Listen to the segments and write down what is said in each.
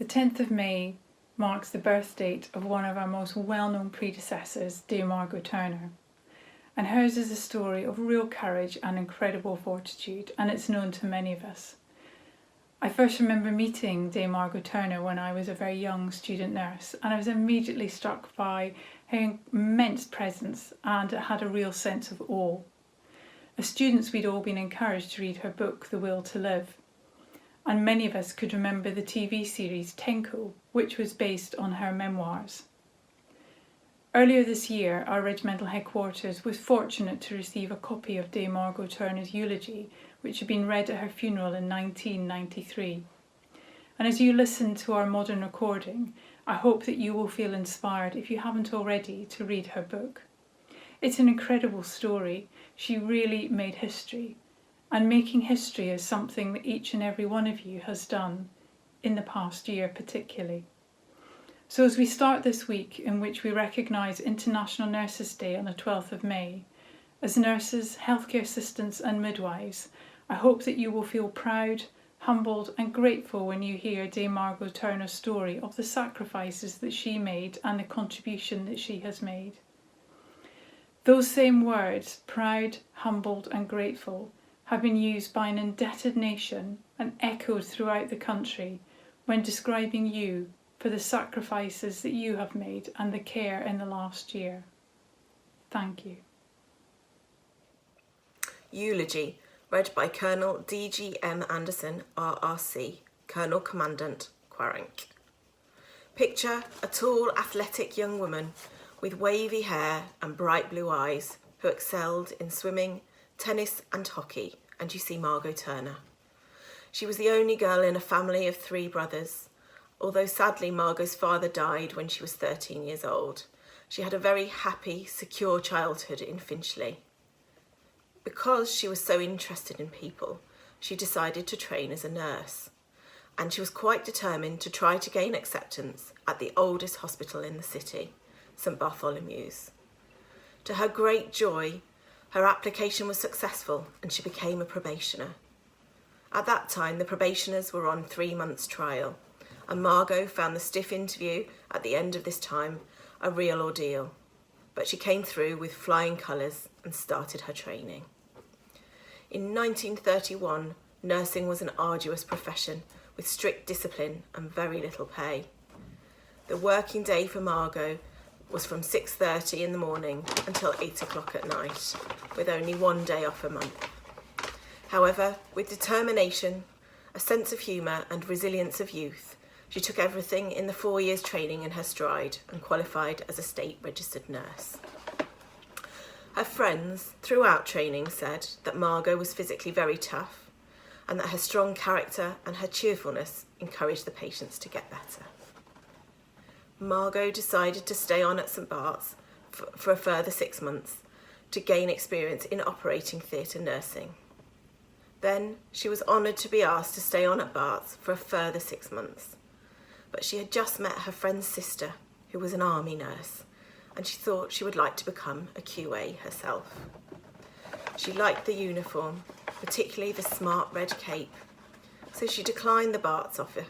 The 10th of May marks the birth date of one of our most well-known predecessors, Dame Margot Turner. And hers is a story of real courage and incredible fortitude, and it's known to many of us. I first remember meeting Dame Margot Turner when I was a very young student nurse, and I was immediately struck by her immense presence, and it had a real sense of awe. As students, we'd all been encouraged to read her book, The Will to Live, and many of us could remember the TV series Tenko, which was based on her memoirs. Earlier this year, our regimental headquarters was fortunate to receive a copy of Dame Margot Turner's eulogy, which had been read at her funeral in 1993. And as you listen to our modern recording, I hope that you will feel inspired, if you haven't already, to read her book. It's an incredible story. She really made history. And making history is something that each and every one of you has done in the past year particularly. So as we start this week, in which we recognise International Nurses' Day on the 12th of May, as nurses, healthcare assistants and midwives, I hope that you will feel proud, humbled and grateful when you hear Dame Margot Turner's story of the sacrifices that she made and the contribution that she has made. Those same words, proud, humbled and grateful, have been used by an indebted nation and echoed throughout the country when describing you for the sacrifices that you have made and the care in the last year. Thank you. Eulogy, read by Colonel D.G.M. Anderson, RRC, Colonel Commandant, Quarank. Picture a tall, athletic young woman with wavy hair and bright blue eyes who excelled in swimming, tennis and hockey, and you see Margot Turner. She was the only girl in a family of 3 brothers. Although sadly Margot's father died when she was 13 years old, she had a very happy, secure childhood in Finchley. Because she was so interested in people, she decided to train as a nurse, and she was quite determined to try to gain acceptance at the oldest hospital in the city, St Bartholomew's. To her great joy, her application was successful and she became a probationer. At that time, the probationers were on 3 months' trial, and Margot found the stiff interview at the end of this time a real ordeal. But she came through with flying colours and started her training. In 1931, nursing was an arduous profession with strict discipline and very little pay. The working day for Margot was from 6:30 in the morning until 8 o'clock at night, with only 1 day off a month. However, with determination, a sense of humour and resilience of youth, she took everything in the 4 years training in her stride and qualified as a state registered nurse. Her friends throughout training said that Margot was physically very tough and that her strong character and her cheerfulness encouraged the patients to get better. Margot decided to stay on at St Bart's for a further 6 months to gain experience in operating theatre nursing. Then she was honoured to be asked to stay on at Bart's for a further 6 months. But she had just met her friend's sister, who was an army nurse, and she thought she would like to become a QA herself. She liked the uniform, particularly the smart red cape, so she declined the Bart's offer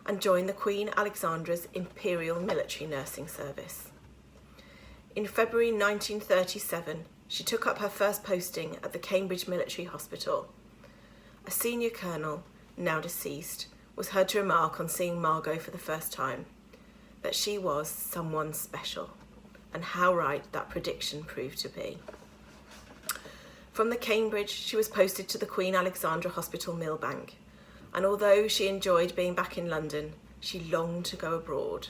and joined the Queen Alexandra's Imperial Military Nursing Service. In February 1937, she took up her first posting at the Cambridge Military Hospital. A senior colonel, now deceased, was heard to remark on seeing Margot for the first time that she was someone special, and how right that prediction proved to be. From the Cambridge, she was posted to the Queen Alexandra Hospital Millbank, and although she enjoyed being back in London, she longed to go abroad.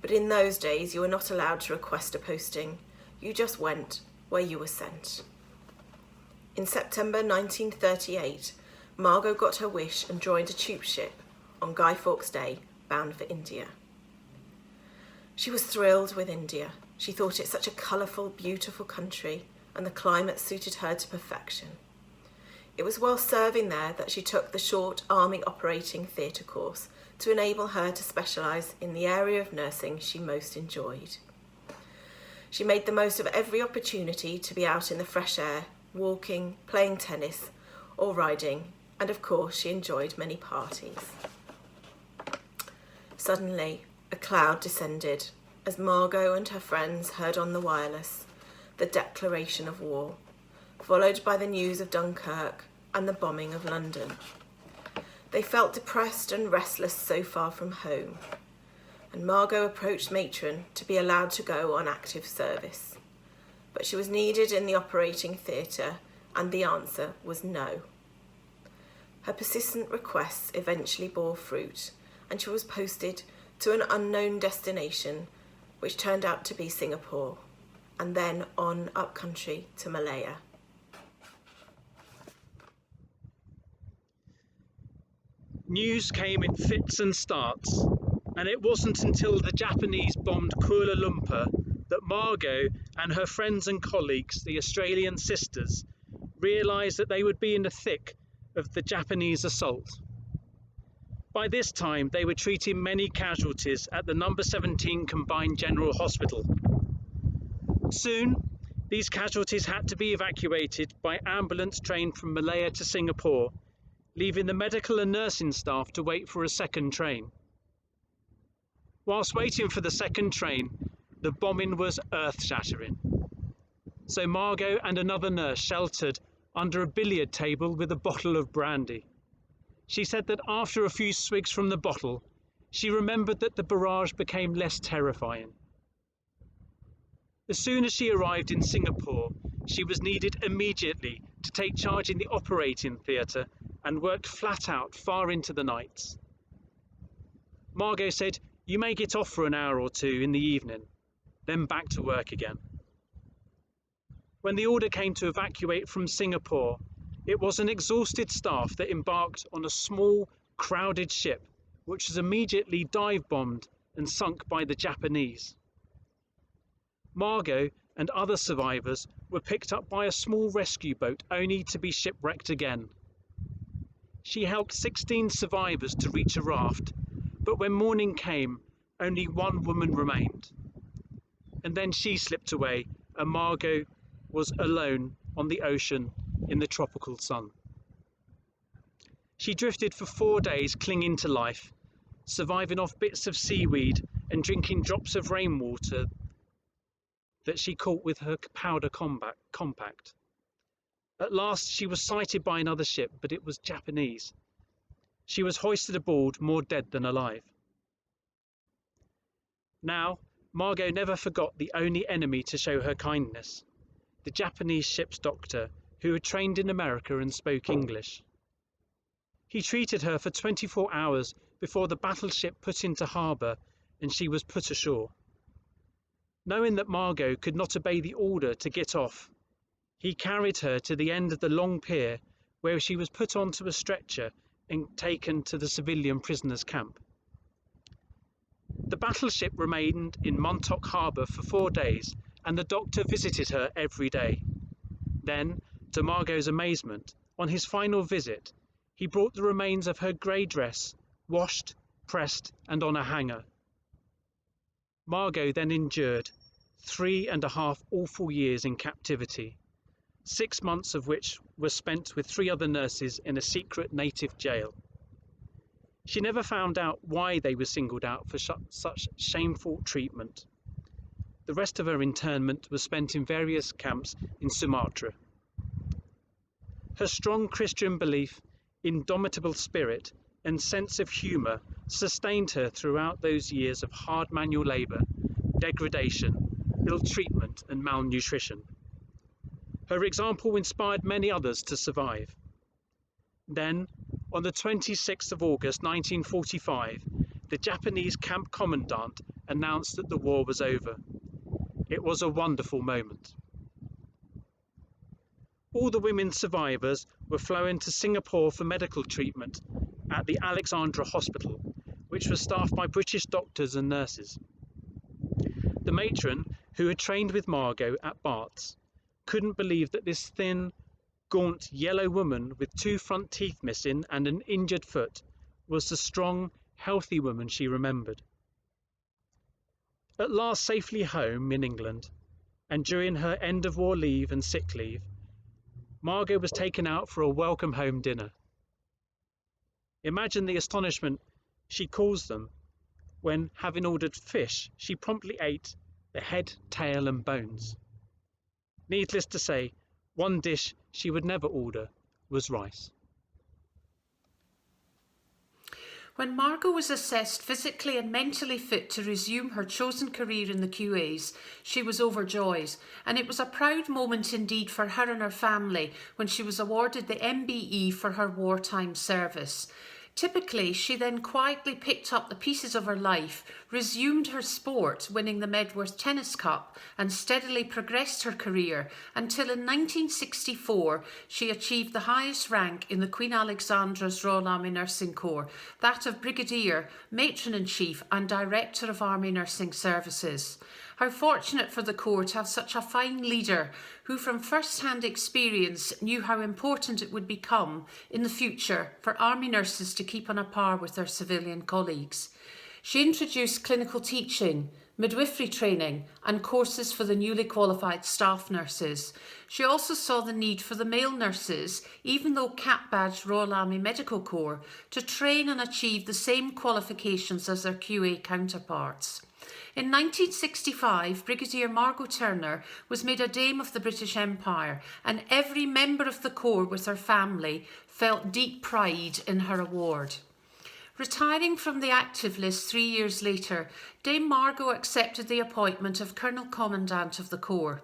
But in those days, you were not allowed to request a posting. You just went where you were sent. In September 1938, Margot got her wish and joined a troop ship on Guy Fawkes Day, bound for India. She was thrilled with India. She thought it such a colourful, beautiful country, and the climate suited her to perfection. It was while serving there that she took the short Army Operating Theatre course to enable her to specialise in the area of nursing she most enjoyed. She made the most of every opportunity to be out in the fresh air, walking, playing tennis or riding, and of course she enjoyed many parties. Suddenly, a cloud descended as Margot and her friends heard on the wireless the declaration of war, followed by the news of Dunkirk and the bombing of London. They felt depressed and restless so far from home, and Margot approached Matron to be allowed to go on active service. But she was needed in the operating theatre, and the answer was no. Her persistent requests eventually bore fruit, and she was posted to an unknown destination, which turned out to be Singapore, and then on up country to Malaya. News came in fits and starts, and it wasn't until the Japanese bombed Kuala Lumpur that Margot and her friends and colleagues, the Australian sisters, realised that they would be in the thick of the Japanese assault. By this time, they were treating many casualties at the No. 17 Combined General Hospital. Soon, these casualties had to be evacuated by ambulance train from Malaya to Singapore, leaving the medical and nursing staff to wait for a second train. Whilst waiting for the second train, the bombing was earth-shattering. So Margot and another nurse sheltered under a billiard table with a bottle of brandy. She said that after a few swigs from the bottle, she remembered that the barrage became less terrifying. As soon as she arrived in Singapore, she was needed immediately to take charge in the operating theatre and worked flat out far into the nights. Margot said, "You may get off for an hour or two in the evening, then back to work again." When the order came to evacuate from Singapore, it was an exhausted staff that embarked on a small, crowded ship, which was immediately dive-bombed and sunk by the Japanese. Margot and other survivors were picked up by a small rescue boat only to be shipwrecked again. She helped 16 survivors to reach a raft, but when morning came, only one woman remained. And then she slipped away, and Margot was alone on the ocean in the tropical sun. She drifted for 4 days, clinging to life, surviving off bits of seaweed and drinking drops of rainwater that she caught with her powder compact. At last she was sighted by another ship, but it was Japanese. She was hoisted aboard, more dead than alive. Now, Margot never forgot the only enemy to show her kindness, the Japanese ship's doctor, who had trained in America and spoke English. He treated her for 24 hours before the battleship put into harbour and she was put ashore. Knowing that Margot could not obey the order to get off, he carried her to the end of the long pier, where she was put onto a stretcher and taken to the civilian prisoners' camp. The battleship remained in Montauk Harbour for 4 days, and the doctor visited her every day. Then, to Margot's amazement, on his final visit, he brought the remains of her grey dress, washed, pressed, and on a hanger. Margot then endured 3.5 awful years in captivity, 6 months of which were spent with 3 other nurses in a secret native jail. She never found out why they were singled out for such shameful treatment. The rest of her internment was spent in various camps in Sumatra. Her strong Christian belief, indomitable spirit, and sense of humour sustained her throughout those years of hard manual labour, degradation, ill treatment, and malnutrition. Her example inspired many others to survive. Then, on the 26th of August 1945, the Japanese camp commandant announced that the war was over. It was a wonderful moment. All the women survivors were flown to Singapore for medical treatment at the Alexandra hospital, which was staffed by British doctors and nurses. The matron, who had trained with Margot at Bart's, couldn't believe that this thin, gaunt, yellow woman with 2 front teeth missing and an injured foot was the strong, healthy woman she remembered. At last safely home in England, and during her end-of-war leave and sick leave, Margot was taken out for a welcome home dinner. Imagine the astonishment, she calls them, when, having ordered fish, she promptly ate the head, tail and bones. Needless to say, one dish she would never order was rice. When Margot was assessed physically and mentally fit to resume her chosen career in the QAs, she was overjoyed, and it was a proud moment indeed for her and her family when she was awarded the MBE for her wartime service. Typically, she then quietly picked up the pieces of her life, resumed her sport, winning the Medworth Tennis Cup, and steadily progressed her career until in 1964 she achieved the highest rank in the Queen Alexandra's Royal Army Nursing Corps, that of Brigadier, Matron-in-Chief and Director of Army Nursing Services. How fortunate for the Corps to have such a fine leader who from first-hand experience knew how important it would become in the future for Army nurses to keep on a par with their civilian colleagues. She introduced clinical teaching, midwifery training and courses for the newly qualified staff nurses. She also saw the need for the male nurses, even though cap-badged Royal Army Medical Corps, to train and achieve the same qualifications as their QA counterparts. In 1965, Brigadier Margot Turner was made a Dame of the British Empire, and every member of the Corps with her family felt deep pride in her award. Retiring from the active list 3 years later, Dame Margot accepted the appointment of Colonel Commandant of the Corps.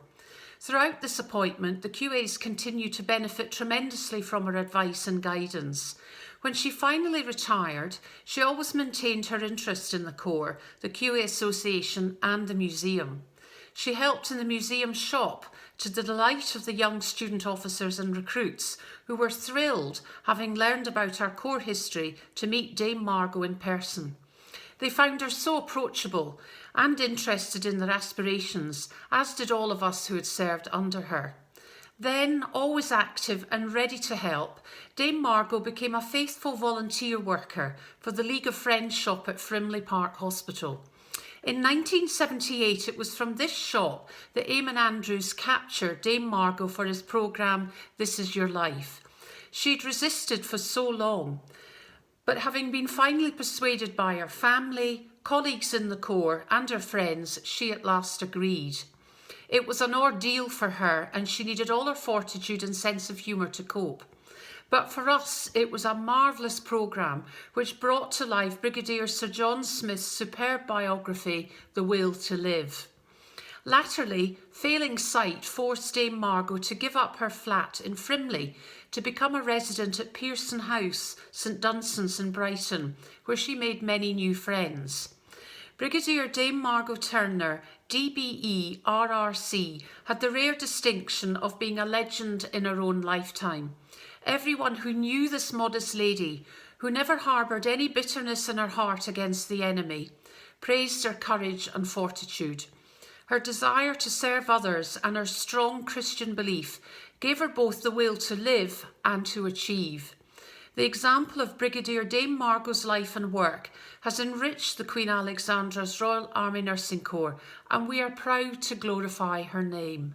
Throughout this appointment, the QAs continued to benefit tremendously from her advice and guidance. When she finally retired, she always maintained her interest in the Corps, the QA Association and the museum. She helped in the museum shop to the delight of the young student officers and recruits who were thrilled, having learned about our Corps history, to meet Dame Margot in person. They found her so approachable and interested in their aspirations, as did all of us who had served under her. Then, always active and ready to help, Dame Margot became a faithful volunteer worker for the League of Friends shop at Frimley Park Hospital. In 1978, it was from this shop that Eamon Andrews captured Dame Margot for his programme This Is Your Life. She'd resisted for so long, but having been finally persuaded by her family, colleagues in the Corps and her friends, she at last agreed. It was an ordeal for her and she needed all her fortitude and sense of humour to cope. But for us, it was a marvellous programme which brought to life Brigadier Sir John Smith's superb biography, The Will to Live. Latterly, failing sight forced Dame Margot to give up her flat in Frimley to become a resident at Pearson House, St Dunstan's in Brighton, where she made many new friends. Brigadier Dame Margot Turner, DBE, RRC, had the rare distinction of being a legend in her own lifetime. Everyone who knew this modest lady, who never harboured any bitterness in her heart against the enemy, praised her courage and fortitude. Her desire to serve others and her strong Christian belief gave her both the will to live and to achieve. The example of Brigadier Dame Margot's life and work has enriched the Queen Alexandra's Royal Army Nursing Corps, and we are proud to glorify her name.